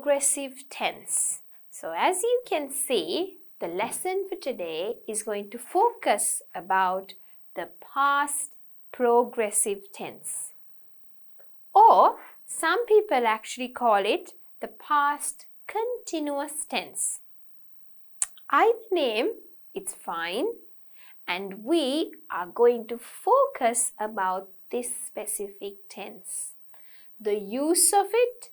progressive tense. So as you can see, the lesson for today is going to focus about the past progressive tense. Or some people actually call it the past continuous tense. Either name, it's fine, and we are going to focus about this specific tense. The use of it,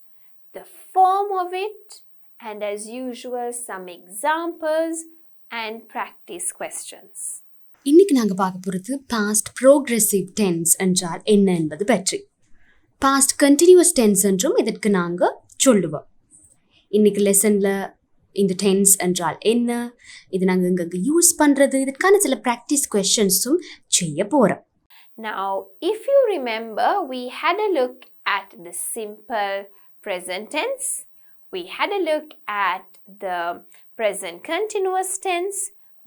the form of it, and as usual, some examples and practice questions. இன்னைக்கு நாங்க பார்க்க போறது past progressive tense என்றால் என்ன என்பது பற்றி. Past continuous tense என்றும் இதற்கு நாங்க சொல்லுவோம். இன்னைக்கு லெசன்ல இந்த டென்ஸ் என்றால் என்ன, இது நாங்க இங்க யூஸ் பண்றது, இதற்கான சில பிராக்டிஸ் क्वेश्चंसும் செய்ய போறோம். Now, if you remember, we had a look at the simple present tense. We had a look at the present continuous tense.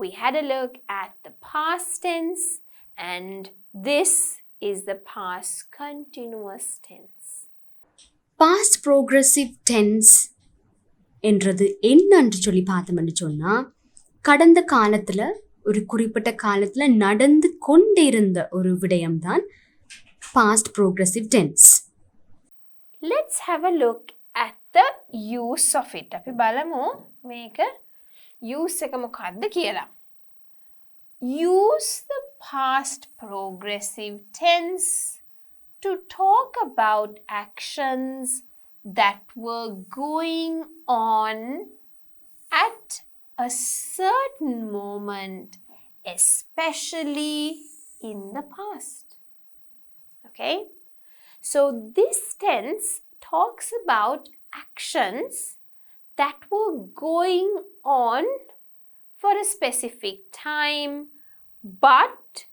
We had a look at the past tense, and this is the past continuous tense. Past progressive tense என்றது என்னன்னு சொல்லி பார்த்தோம்னு சொன்னா, கடந்த காலத்துல ஒரு குறிப்பிட்ட காலத்துல நடந்து கொண்டிருந்த ஒரு விடயம்தான் past progressive tense. Let's have a look at the use of it. අපි බලමු මේක use එක මොකක්ද කියලා. Use the past progressive tense to talk about actions that were going on at a certain moment, especially in the past. Okay? So this tense talks about actions that were going on for a specific time, but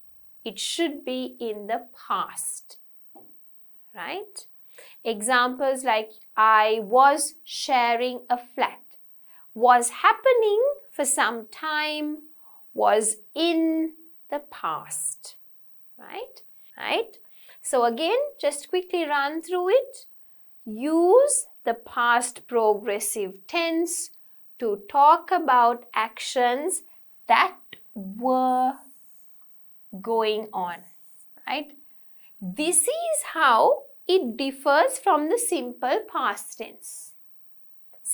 it should be in the past. Right? Examples like I was sharing a flat, was happening for some time, was in the past. Right? So again, just quickly run through it. Use the past progressive tense to talk about actions that were going on. Right? This is how it differs from the simple past tense.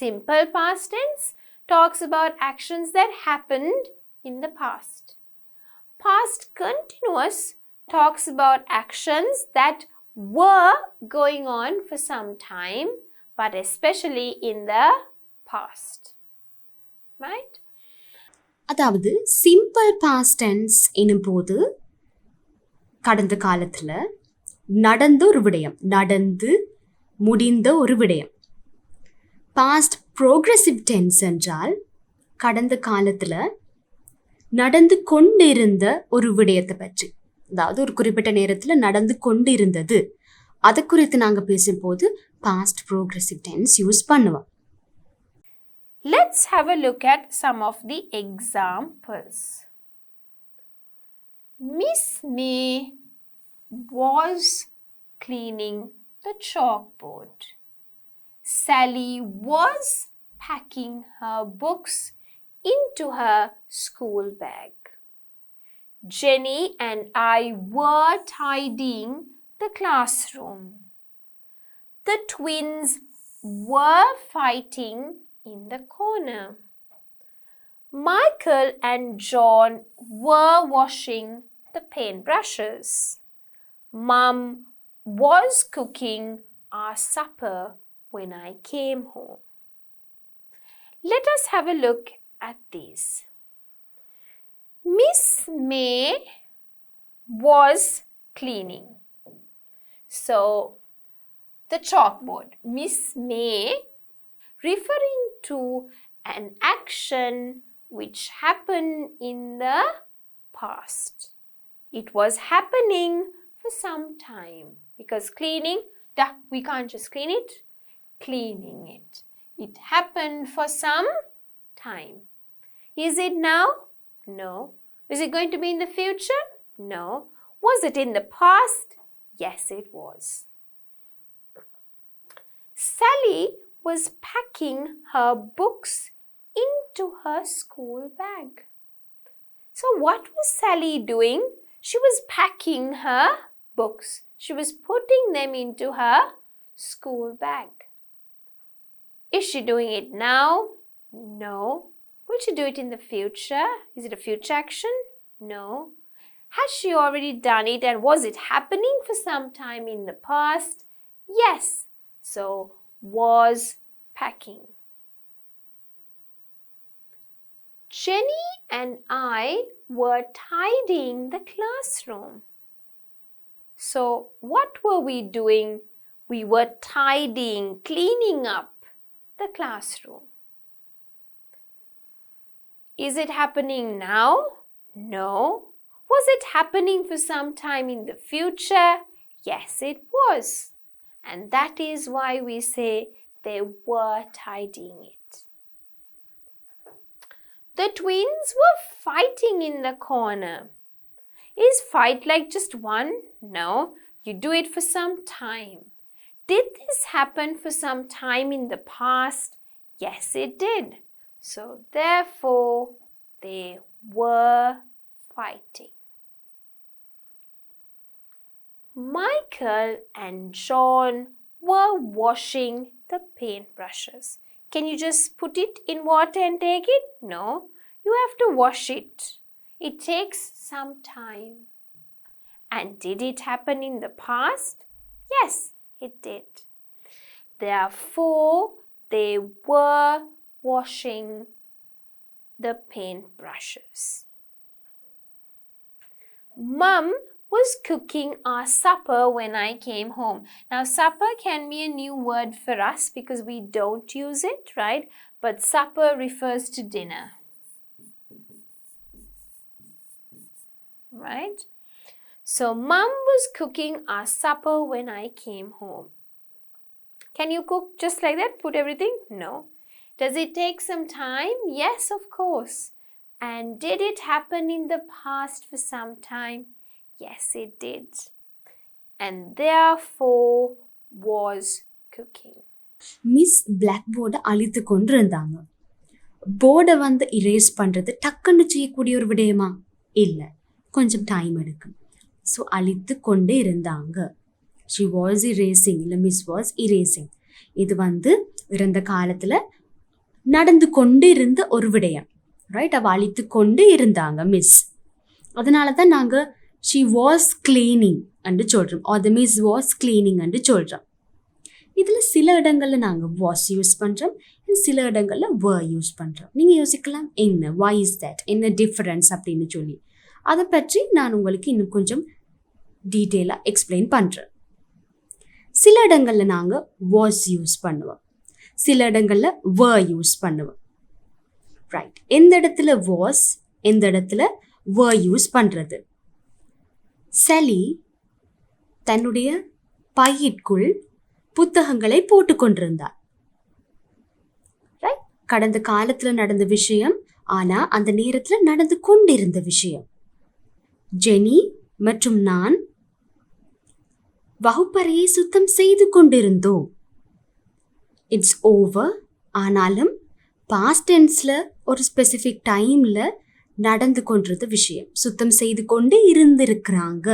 Simple past tense talks about actions that happened in the past. Past continuous talks about actions that were going on for some time, but especially in the past. Right? அதாவது simple past tense எனும்போது கடந்த காலத்துல நடந்த ஒரு விடயம், நடந்து முடிந்த ஒரு விடயம். பாஸ்ட் ப்ரோக்ரெசிவ் டென்ஸ் என்றால் கடந்த காலத்துல நடந்து கொண்டிருந்த ஒரு விடயத்தை பற்றி, அதாவது ஒரு குறிப்பிட்ட நேரத்துல நடந்து கொண்டிருந்தது, அதை குறித்து நாங்க பேசும்போது பாஸ்ட் ப்ரோக்ரெசிவ் டென்ஸ் யூஸ் பண்ணுவோம். Let's have a look at some of the examples. Miss May was cleaning the chalkboard. Sally was packing her books into her school bag. Jenny and I were tidying the classroom. The twins were fighting in the corner. Michael and John were washing the paintbrushes. Mum was cooking our supper when I came home. Let us have a look at these. Miss May was cleaning. So, the chalkboard. Miss May, referring to an action which happened in the past. It was happening for some time, because cleaning, we can't just clean it, cleaning it. It happened for some time. Is it now? No. Is it going to be in the future? No. Was it in the past? Yes, it was. Sally was packing her books into her school bag. So what was Sally doing? She was packing her books. She was putting them into her school bag. Is she doing it now? No. Will she do it in the future? Is it a future action? No. Has she already done it, and was it happening for some time in the past? Yes. So, was packing. Jenny and I were tidying the classroom. So, what were we doing? We were tidying, cleaning up the classroom. Is it happening now? No. Was it happening for some time in the future? Yes, it was. And that is why we say they were tidying it. The twins were fighting in the corner. Is fight like just one? No, you do it for some time. Did this happen for some time in the past? Yes, it did. So, therefore, they were fighting. Michael and John were washing the paintbrushes. Can you just put it in water and take it? No, you have to wash it. It takes some time. And did it happen in the past? Yes, it did. Therefore, they were washing the paintbrushes. Mum was cooking our supper when I came home. Now, supper can be a new word for us because we don't use it, right? But supper refers to dinner. Right? So, Mum was cooking our supper when I came home. Can you cook just like that? Put everything? No. Does it take some time? Yes, of course. And did it happen in the past for some time? Yes, it did. And therefore was cooking. Miss black போர்டை அழித்து கொண்டு இருந்தாங்க. போர்டை வந்து erase பண்ணுறது டக்குன்னு செய்யக்கூடிய ஒரு விடயமா? இல்லை, கொஞ்சம் டைம் எடுக்கும். ஸோ அழித்து கொண்டு இருந்தாங்க. ஷி வாஸ் இரேசிங், இல்லை மிஸ் வாஸ் இரேசிங். இது வந்து இறந்த காலத்தில் நடந்து கொண்டு இருந்த ஒரு விடயம், ரைட்? அவள் அழித்து கொண்டு இருந்தாங்க மிஸ். அதனால தான் நாங்கள் ஷி வாஸ் கிளீனிங் என்று சொல்கிறோம், R the miss was cleaning என்று சொல்கிறோம். இதில் சில இடங்களில் நாங்கள் வாஸ் யூஸ் பண்ணுறோம், சில இடங்களில் வர் யூஸ் பண்ணுறோம். நீங்கள் யோசிக்கலாம், என்ன வை இஸ் தட், என்ன டிஃப்ரென்ஸ் அப்படின்னு சொல்லி. அதை பற்றி நான் உங்களுக்கு இன்னும் கொஞ்சம் டீட்டெயிலாக எக்ஸ்பிளைன் பண்ணுறேன். சில இடங்களில் நாங்கள் வாஸ் யூஸ் பண்ணுவோம், சில இடங்களில் வர் யூஸ் பண்ணுவோம், ரைட்? எந்த இடத்துல வாஸ், எந்த இடத்துல வர் யூஸ் பண்ணுறது? சலி தன்னுடைய பையிற்குள் புத்தகங்களை போட்டு கொண்டிருந்தார், ரைட்? கடந்த காலத்தில் நடந்த விஷயம், ஆனால் அந்த நேரத்தில் நடந்து கொண்டிருந்த விஷயம். ஜெனி மற்றும் நான் வகுப்பறையை சுத்தம் செய்து கொண்டிருந்தோம். It's over. ஆனாலும் பாஸ்ட் டென்ஸில் ஒரு ஸ்பெசிஃபிக் டைமில் நடந்து கொண்டிருந்த விஷயம், சுத்தம் செய்து கொண்டு இருந்திருக்கிறாங்க.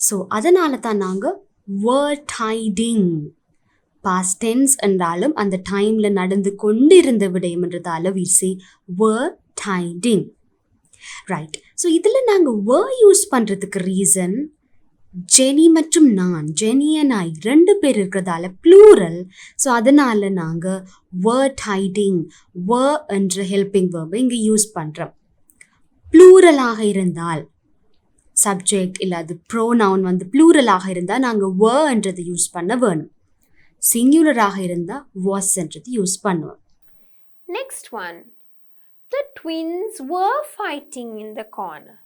ஸோ அதனால தான் நாங்கள் were tidying, பாஸ்ட் டென்ஸ் என்றாலும் அந்த டைமில் நடந்து கொண்டு இருந்த விடயம் என்றதால we say were tidying, right? So இதில் நாங்கள் were யூஸ் பண்ணுறதுக்கு ரீசன், ஜெனி மற்றும் நான், ஜெனி அண்ட் ஐ 2 பேர் இருக்கிறதால ப்ளூரல். ஸோ அதனால் நாங்கள் were tidying, were என்ற ஹெல்பிங் வேர்பை இங்கே யூஸ் பண்ணுறோம். ப்ளூரலாக இருந்தால், சப்ஜெக்ட் இல்லாது ப்ரோனவுன் வந்து ப்ளூரலாக இருந்தால் நாங்கள் were என்றதை யூஸ் பண்ண வேணும். சிங்குலராக இருந்தால் was என்றது யூஸ் பண்ணுவோம். Next one. The twins were fighting in the corner.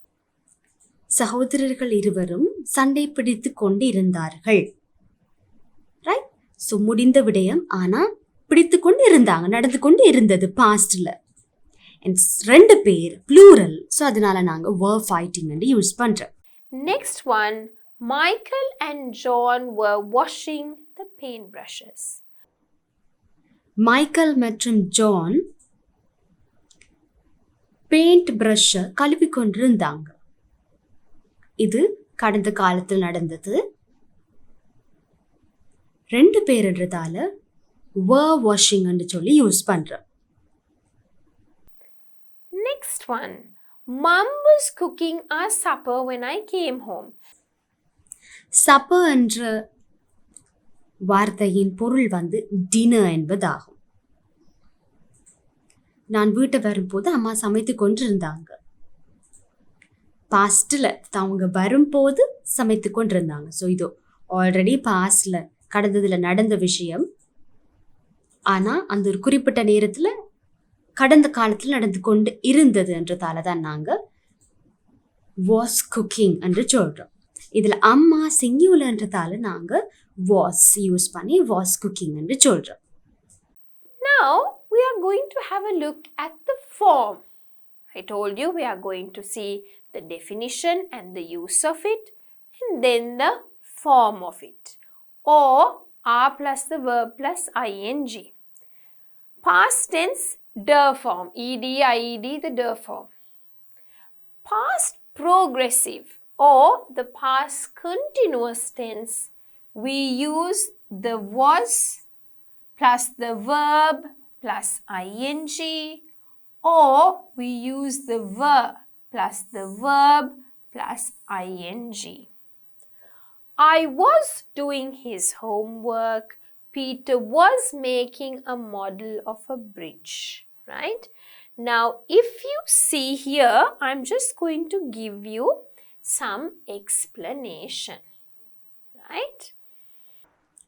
சகோதரர்கள் இருவரும் சண்டை பிடித்து கொண்டு இருந்தார்கள், ரைட்? ஸோ முடிந்த விடயம், ஆனால் பிடித்து கொண்டு இருந்தாங்க, நடந்து கொண்டு இருந்தது பாஸ்டில். 2 பேர் ப்ளூரல். ஸோ அதனால நாங்கள் were fighting என்று யூஸ் பண்ணுறோம். Next one. Michael and John were washing the paintbrushes. Michael மற்றும் ஜான் பெயிண்ட் ப்ரஷ்ஷை கழுவி கொண்டிருந்தாங்க. இது கடந்த காலத்தில் நடந்தது. 2 பேருன்றதால were washing என்று சொல்லி யூஸ் பண்றோம். Next one. Mum was cooking our supper when I came home. supper என்ற வார்த்தையின் பொருள் டின்னர் என்பதாகும். நான் வீட்டை வரும்போது அம்மா சமைத்து கொண்டிருந்தாங்க. பாஸ்ட்ல அவங்க வரும்போது சமைத்து கொண்டிருந்தாங்க. ஸோ இது ஆல்ரெடி பாஸ்ட்ல கடந்ததுல நடந்த விஷயம். ஆனா அந்த ஒரு குறிப்பிட்ட நேரத்துல கடந்த காலத்தில் நடந்து கொண்டு இருந்தது என்றதால தான் நாங்க was cooking என்று சொல்றோம். இதுல அம்மா சிங்குலர்ன்றதால நாங்க was யூஸ் பண்ணி was cooking என்று சொல்றோம். Now we are going to have a look at the form. I told you we are going to see the definition and the use of it, and then the form of it, or are plus the verb plus ing. Past tense, der form, ed, ied, the der form. Past progressive or the past continuous tense, we use the was plus the verb plus ing, or we use the were plus the verb plus ing. I was doing his homework. Peter was making a model of a bridge, right? Now, if you see here, I'm just going to give you some explanation, right?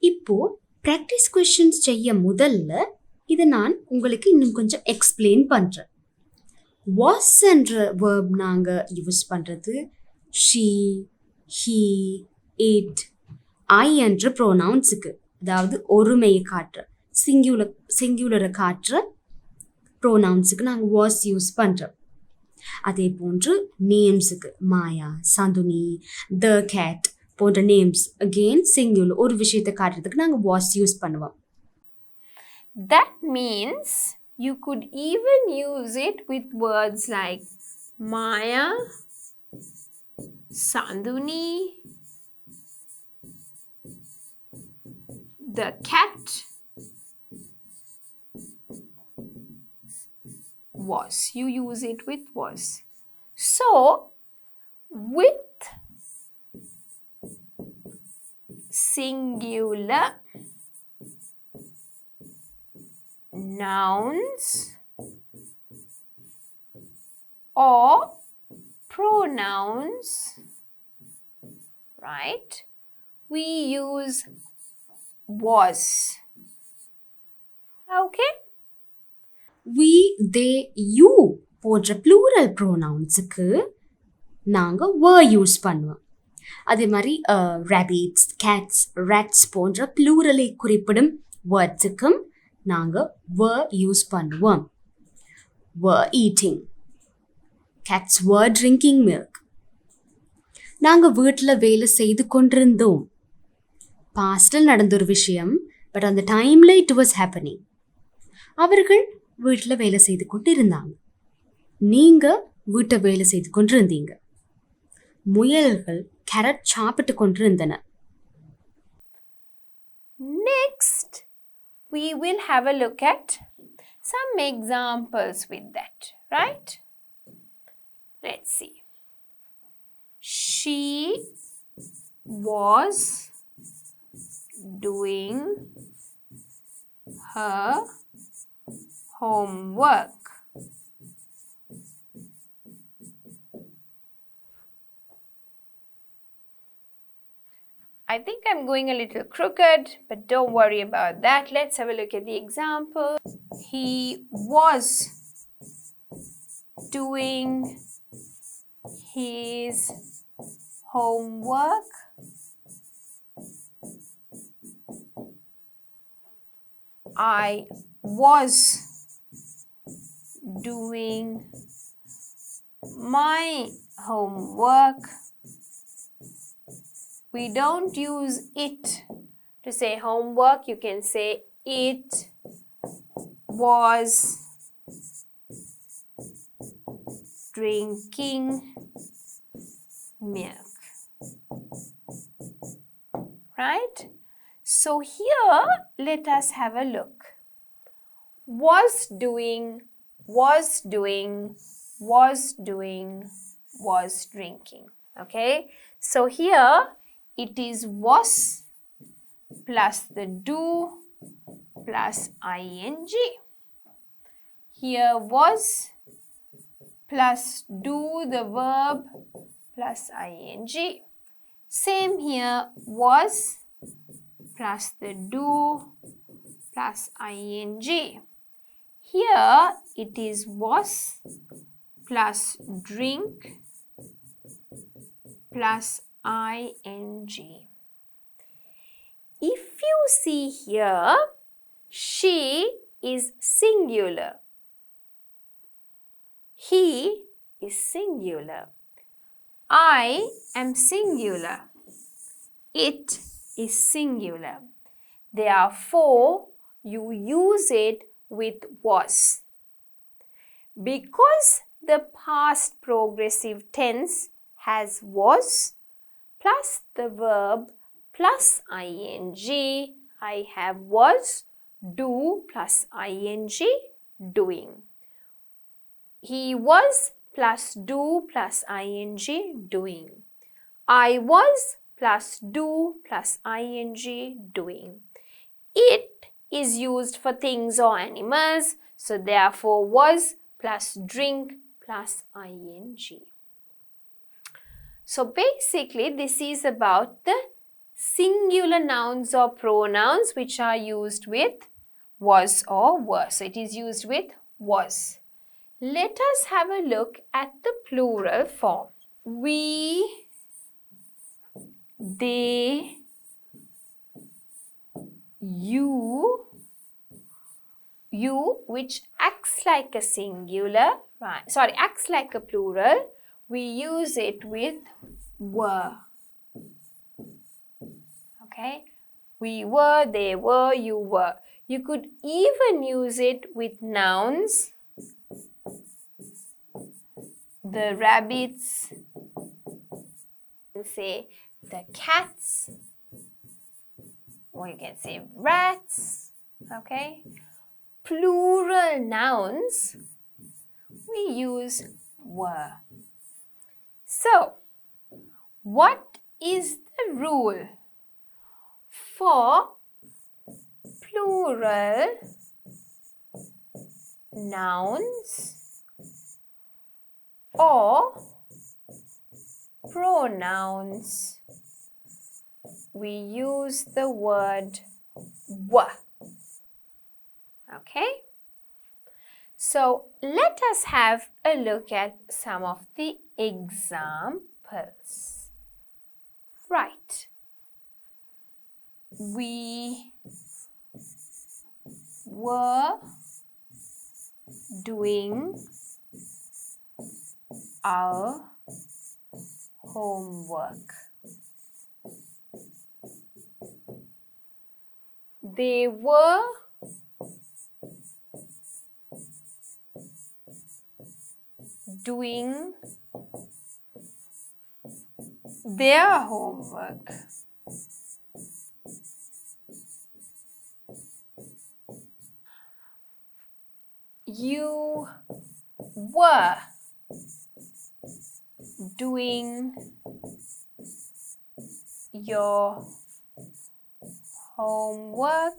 இப்போ practice questions செய்ய முதல்ல இதை நான் உங்களுக்கு இன்னும் கொஞ்சம் explain பண்றேன். was என்ற verb நாங்க யூஸ் பண்றது she, he, it, I என்ற ப்ரோனவுன்ஸுக்கு, அதாவது ஒருமையை காட்டுற சிங்குலரை காட்டுற ப்ரோனவுன்ஸுக்கு நாங்கள் was யூஸ் பண்றோம். அதே போன்று நேம்ஸுக்கு மாயா, சந்துனி, த கேட் போன்ற நேம்ஸ் அகெயின் சிங்குலர் ஒரு விஷயத்தை காட்டுறதுக்கு நாங்கள் was யூஸ் பண்ணுவோம். That means you could even use it with words like Maya, Sanduni, the cat, was. You use it with was. So, with singular nouns or pronouns, right, we use was. Okay? we, they, you போன்ற plural ப்ரோனவுன்ஸுக்கு நாங்கள் were use பண்ணுவோம். அதே மாதிரி rabbits, Gates, rates போன்ற ப்ளூரலை குறிப்பிடும் வேர்ட்ஸுக்கும் நாங்கள் were use பண்ணுவோம். were eating, cats were drinking milk. நாங்கள் வீட்டில் வேலை செய்து கொண்டிருந்தோம். பாஸ்டில் நடந்த ஒரு விஷயம், பட் அந்த டைமில் இட் வாஸ் ஹேப்பனிங். அவர்கள் வீட்டில் வேலை செய்து கொண்டு இருந்தாங்க. நீங்கள் வீட்டை வேலை செய்து கொண்டிருந்தீங்க. முயல்கள் கேரட் சாப்பிட்டு கொண்டிருந்தன. Next, we will have a look at some examples with that, right? Let's see. She was doing her homework. I think I'm going a little crooked, but don't worry about that. Let's have a look at the example. He was doing his homework. I was doing my homework. We don't use it To say homework, you can say it was drinking milk. Right? So here, let us have a look. Was doing, was doing, was doing, was drinking. Okay? So here, it is was plus the do plus ing. Here was plus do the verb plus ing. Same here, was plus the do plus ing. Here it is was plus drink plus ing. If you see here, she is singular. He is singular. I am singular. It is singular. Therefore, you use it with was. Because the past progressive tense has was plus the verb plus ing, I have was, do plus ing, doing. He was plus do plus ing, doing. I was plus do plus ing, doing. It is used for things or animals, so therefore was plus drink plus ing. So basically this is about the singular nouns or pronouns which are used with was or were. So it is used with was. Let us have a look at the plural form. We, they, you, which acts like a singular, acts like a plural, we use it with were. Okay? We were, they were, you were. You could even use it with nouns. The rabbits, say the cats, or you can say rats, okay? Plural nouns, we use were. So, what is the rule for plural nouns or pronouns? We use the word were. Okay? So, let us have a look at some of the examples. Right. We were doing our homework. They were doing their homework. You were doing your homework.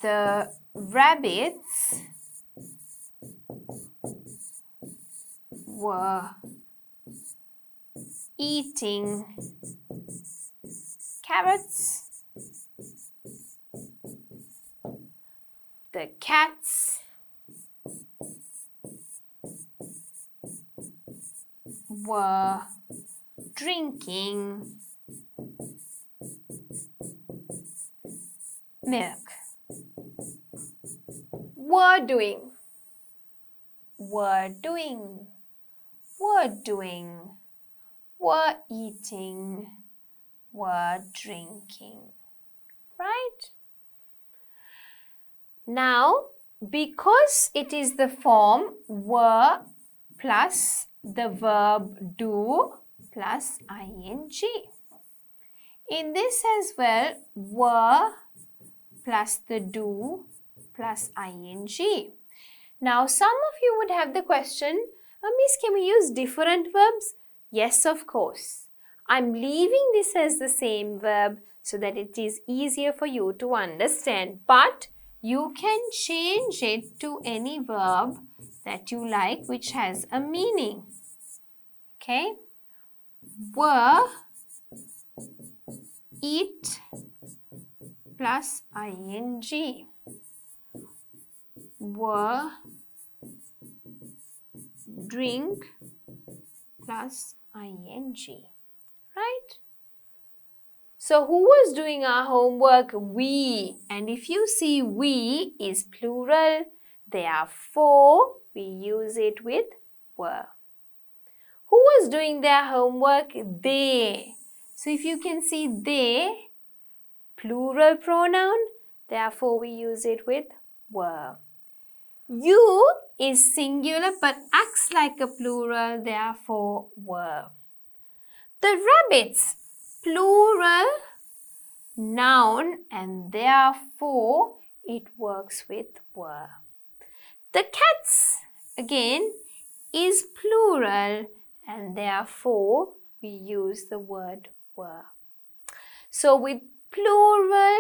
The rabbits were eating carrots. The cats were drinking milk. Were doing. Were doing. were doing, were eating, were drinking. Right? Now, because it is the form were plus the verb do plus ing. In this as well, were plus the do plus ing. Now, some of you would have the question, Miss, can we use different verbs? Yes, of course. I'm leaving this as the same verb so that it is easier for you to understand. But you can change it to any verb that you like which has a meaning. Okay? Were, eat plus ing. Were, drink plus ing. Right? So who was doing our homework? We. And if you see we is plural, therefore we use it with were. Who was doing their homework? They. So if you can see they, plural pronoun, therefore we use it with were. You is singular but acts like a plural, therefore were. The rabbits, plural noun, and therefore it works with were. The cats, again, is plural and therefore we use the word were. So with plural,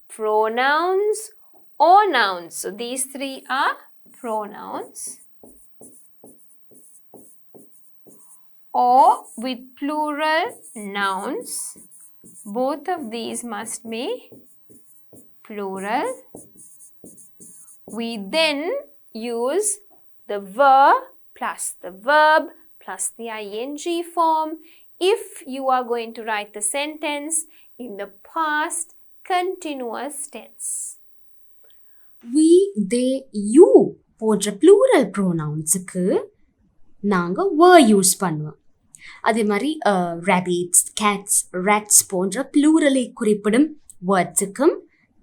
pronouns or nouns, so these three are pronouns, or with plural nouns, both of these must be plural. We then use the were plus the verb plus the ing form if you are going to write the sentence in the past continuous tense. we, they, you போன்ற plural pronounsக்கு நாங்க were use பண்ணுவோம். அதே மாதிரி rabbits, cats, rats போன்ற pluralஐ குறிப்பிடும் வேர்ட்ஸுக்கும்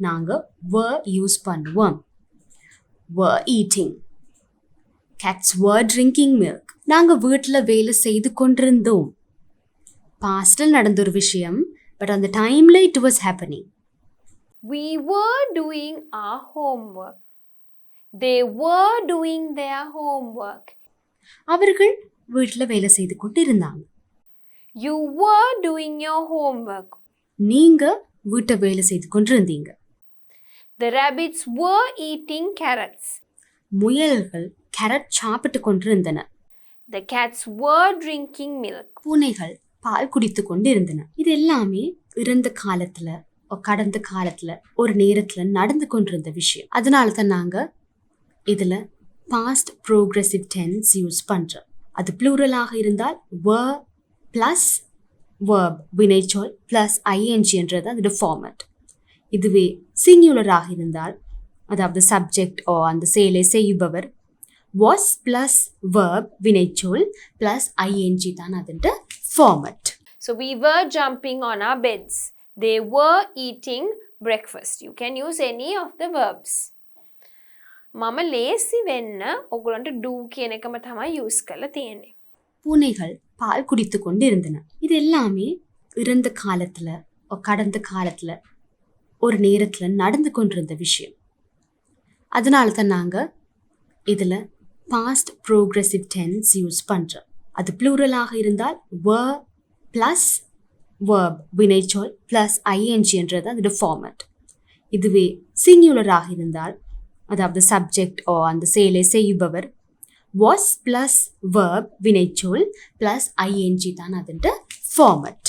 நாங்க were use பண்ணுவோம். were eating, cats were drinking milk. நாங்க வீட்டில் வேலை செய்து கொண்டிருந்தோம். பாஸ்டில் நடந்த ஒரு விஷயம், பட் அந்த டைம்ல it was happening. We were doing our homework. They were doing their homework. அவர்கள் வீட்டில் வேலை செய்து கொண்டிருந்தாங்க. You were doing your homework. நீங்க வீட்டை வேலை செய்து கொண்டிருந்தீங்க. The rabbits were eating carrots. முயல்கள் கேரட் சாப்பிட்டு கொண்டிருந்தன. The cats were drinking milk. பூனைகள் பால் குடித்து கொண்டிருந்தன. இது எல்லாமே இறந்த காலத்துல, கடந்த காலத்துல, ஒரு நேரத்துல நடந்து கொண்டிருந்த விஷயம். அதனால தான் நாங்க இதுல past progressive tense யூஸ் பண்றோம். அது ப்ளூரலாக இருந்தால் were plus verb வினைச்சொல் plus ing என்றது அதோட ஃபார்மட். இதுவே சிங்குலராக இருந்தால், அதாவது சப்ஜெக்ட் ஓ அந்த செயலை செய்பவர், was plus verb வினைச்சொல் plus ing தான் அதோட format. So we were jumping on our beds. They were eating breakfast. You can use any of the verbs. මම ලේසි වෙන්න ඔගොල්ලන්ට do කියන එකම තමයි யூஸ் කරලා තියෙන්නේ. பூனைகள் பால் குடித்து கொண்டு இருந்தன. இது எல்லாமே இறந்த காலத்துல, கடந்த காலத்துல, ஒரு நேரத்துல நடந்து கொண்டிருந்த விஷயம். அதனால தான் நாங்க இதுல past progressive tense யூஸ் பண்றோம். அது ப்ளூரலாக இருந்தால் were plus verb வினைச்சொல் plus ing என்றது அதோட ஃபார்மட். இதுவே சிங்குலராக இருந்தால், அதாவது சப்ஜெக்ட் ஓ அந்த செயலை செய்பவர், was plus verb வினைச்சொல் plus ing தான் அதோட format.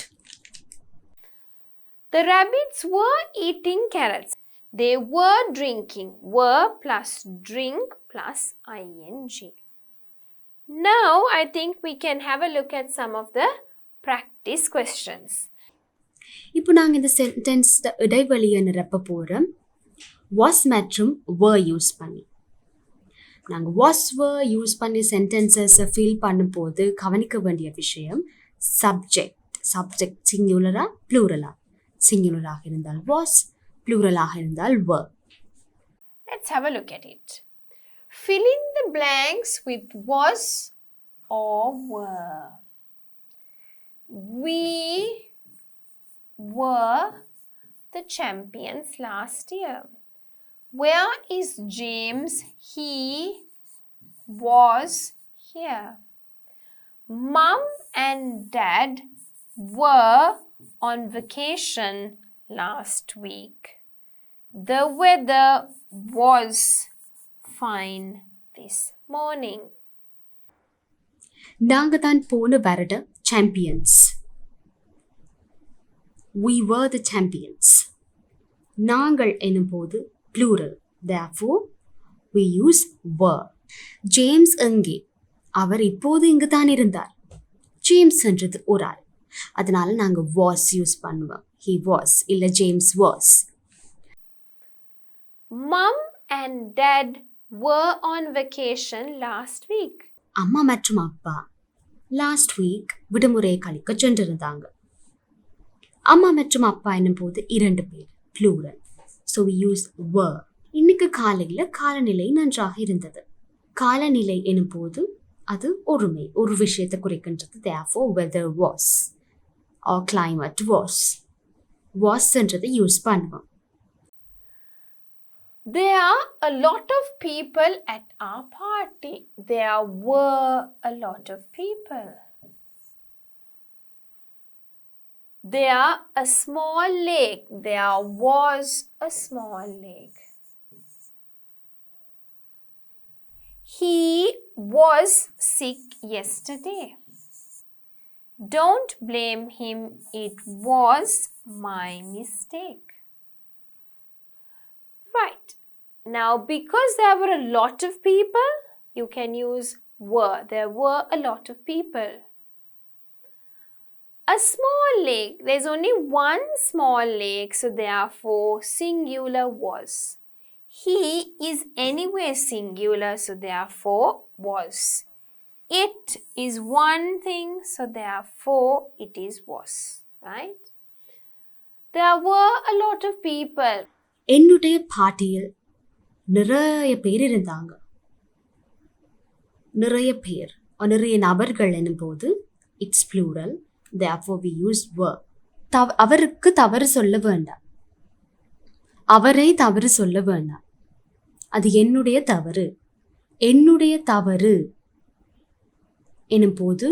The rabbits were eating carrots. They were drinking. Were plus drink plus ing. Now I think we can have a look at some of the practice questions. இப்போ நாங்கள் இந்த sentence இடைவெளியை நிரப்ப போகிறோம் was மற்றும் were use பண்ணி. நாங்கள் was were use பண்ணி சென்டென்சஸை ஃபில் பண்ணும்போது கவனிக்க வேண்டிய விஷயம் சப்ஜெக்ட் சிங்குலரா ப்ளூரலா. சிங்குலராக இருந்தால் was, ப்ளூரலாக இருந்தால் were. Let's have a look at it. Fill in the blanks with was or were. We were the champions last year. Where is James? He was here. Mum and Dad were on vacation last week. The weather was fine this morning. நாங்கள் தான் போன வருட champions. We were the champions. நாங்கள் எனும்போது plural. Therefore, we use were. James எங்கே? அவர் இப்போது இங்கு தான் இருந்தார். ஜேம்ஸ் என்றது ஒரு ஆள். அதனால நாங்கள் was யூஸ் பண்ணுவோம். He was இல்லை James was. Mum and Dad were on vacation last week. அம்மா மற்றும் அப்பா லாஸ்ட் வீக் விடுமுறையை கழிக்க சென்றிருந்தாங்க. அம்மா மற்றும் அப்பா என்னும் போது 2 பேர் plural. So we use were. இன்னைக்கு காலையில் காலநிலை நன்றாக இருந்தது. காலநிலை எனும் போது அது ஒருமை, ஒரு விஷயத்தை குறிக்கின்றது. Therefore weather was or climate was என்றதை யூஸ் பண்ணுவோம். There are a lot of people at our party. There were a lot of people. There a small lake. There was a small lake. He was sick yesterday. Don't blame him. It was my mistake. Right. Now, because there were a lot of people, you can use were. There were a lot of people. A small lake. There's only one small lake, so therefore singular was. He is anyway singular, so therefore was. It is one thing, so therefore it is was. Right? There were a lot of people. என்னுடைய பார்ட்டியில் நிறைய பேர் இருந்தாங்க. நிறைய பேர் நிறைய நபர்கள் என்னும் போது it's plural. Therefore we use were. அவருக்கு தவறு சொல்ல வேண்டாம். அவரை தவறு சொல்ல வேண்டாம். அது என்னுடைய தவறு. என்னுடைய தவறு எனும் போது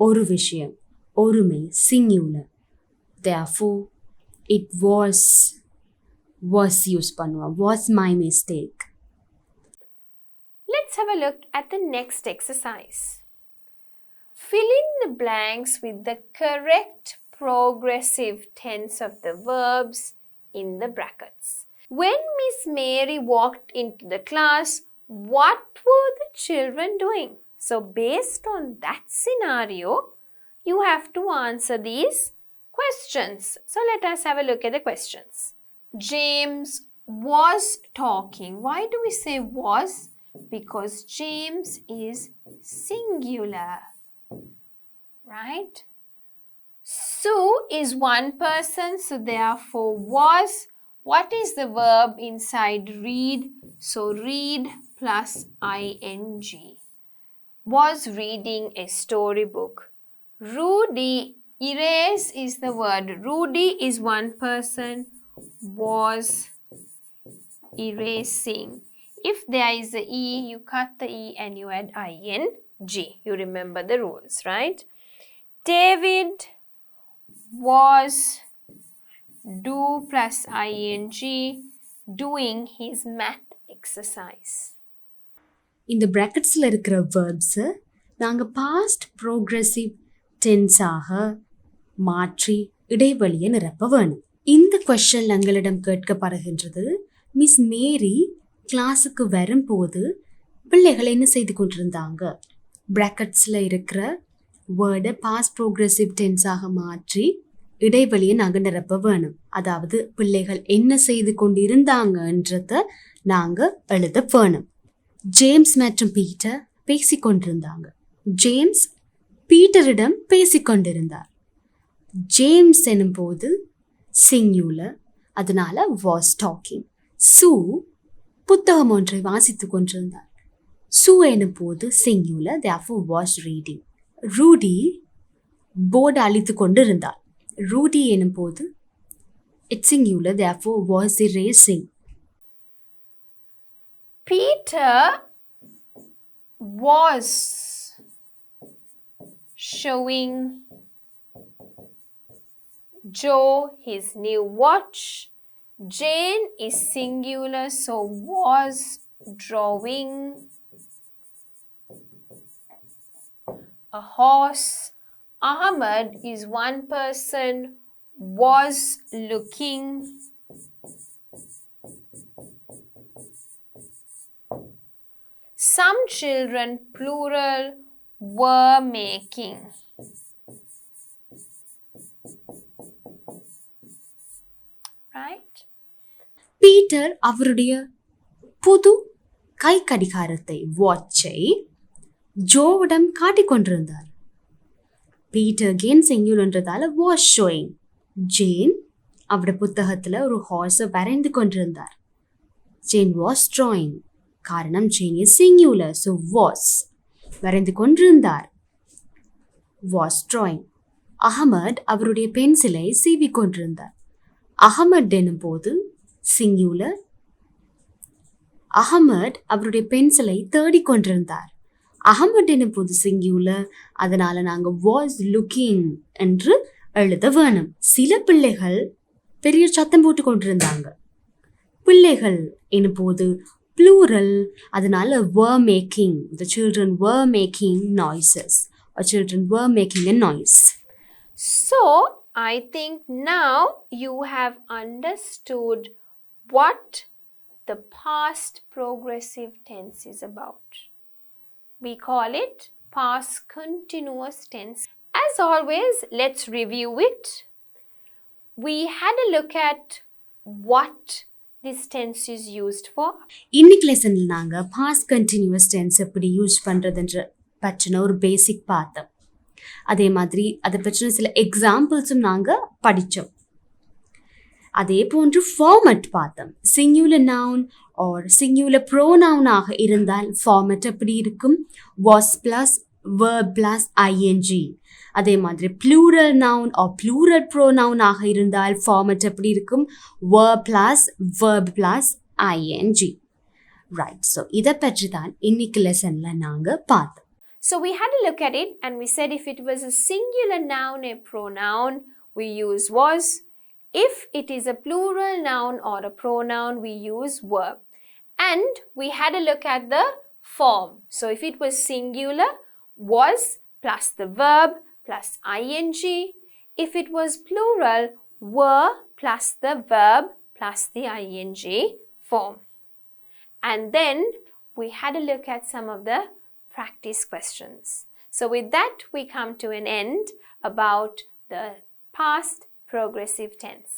ஒரு விஷயம், ஒருமை, singular. Therefore it was use பண்ணுவோம். Was my mistake. Let's have a look at the next exercise. Fill in the blanks with the correct progressive tense of the verbs in the brackets. When Miss Mary walked into the class, what were the children doing? So based on that scenario, you have to answer these questions. So let us have a look at the questions. James was talking. Why do we say was? Because James is singular. Right? Sue is one person, so therefore was. What is the verb inside read? So read plus ing. Was reading a storybook. Rudy, erase is the word. Rudy is one person. Was erasing. If there is a E, you cut the E and you add ing. You remember the rules, right? David was do plus ing doing his math exercise. இந்த bracketsல இருக்கிற verbs நாங்கள் past progressive டென்ஸாக மாற்றி இடைவெளியை நிரப்ப வேணும். இந்த question எங்களிடம் கேட்கப்படுகின்றது, miss மேரி கிளாஸுக்கு வரும்போது பிள்ளைகள் என்ன செய்து கொண்டிருந்தாங்க? பிராக்கெட்ஸில் இருக்கிற வேர்டை பாஸ்ட் ப்ரோக்ரெசிவ் டென்ஸாக மாற்றி இடைவெளியை நாங்கள் நிரப்ப வேணும். அதாவது பிள்ளைகள் என்ன செய்து கொண்டு இருந்தாங்கன்றத நாங்கள் எழுத வேணும். ஜேம்ஸ் மற்றும் பீட்டர் பேசிக்கொண்டிருந்தாங்க. ஜேம்ஸ் பீட்டரிடம் பேசிக்கொண்டிருந்தார். ஜேம்ஸ் எனும்போது சிங்குலர், அதனால was talking. சு புத்தகம் ஒன்றை வாசித்துக் கொண்டிருந்தார். சு எனும்போது singular, therefore was reading. Rudy board அழித்து கொண்டிருந்தார். ரூடி எனும்போது it's singular, therefore was erasing. Peter was showing Joe his new watch. Jane is singular, so was drawing a horse. Ahmed is one person, was looking. Some children, plural, were making. Right? Peter அவருடைய புது கை கடிகாரத்தை வாட்சை ஜோவிடம் காட்டிக்கொண்டிருந்தார். Peter can சிங்குலன்றதால was showing. Jane அவருடைய புத்தகத்துல ஒரு ஹார்ஸை வரைந்து கொண்டிருந்தார். Jane was drawing. காரணம் Jane is singular, so was வரைந்து கொண்டிருந்தார். Was drawing. அகமட் அவருடைய பென்சிலை சீவி கொண்டிருந்தார். அகமட் எனும் போது சிங்குலர். அகமட் அவருடைய பென்சிலை தேடிக்கொண்டிருந்தார். அகமட் எனும் போது சிங்குலர், அதனால நாங்க வாஸ் லுக்கிங் என்று எழுத வேணும். சில பிள்ளைகள் பெரிய சத்தம் போட்டு கொண்டிருந்தாங்க. பிள்ளைகள் எனும் போது plural, அதனால were making. The children were making noises, or children were making a noise. So, I think now you have understood what the past progressive tense is about. We call it past continuous tense. As always, let's review it. We had a look at what this tense is used for. இன்னைக்கு லெசன்ல நாங்க past continuous tense எப்படி use பண்றதுன்ற பற்றின ஒரு பேசிக் பார்த்தோம். அதே மாதிரி அதை பற்றின சில எக்ஸாம்பிள்ஸும் நாங்க படித்தோம். அதே போன்று ஃபார்மட் பார்த்தோம். Singular noun or singular pronoun ஆக இருந்தால் ஃபார்மட் எப்படி இருக்கும்? was plus verb plus ing. அதே மாதிரி plural noun or plural pronoun ஆக இருந்தால் ஃபார்மட் எப்படி இருக்கும்? verb plus verb plus ing. Right, so இதை பற்றி தான் இன்னைக்கு லெசன்ல நாங்க பார்த்தோம். So we had a look at it and we said if it was a singular noun, a pronoun, we use was. If it is a plural noun or a pronoun, we use were. And we had a look at the form. So if it was singular, was plus the verb plus ing. If it was plural, were plus the verb plus the ing form. And then we had a look at some of the practice questions. So with that, we come to an end about the past progressive tense.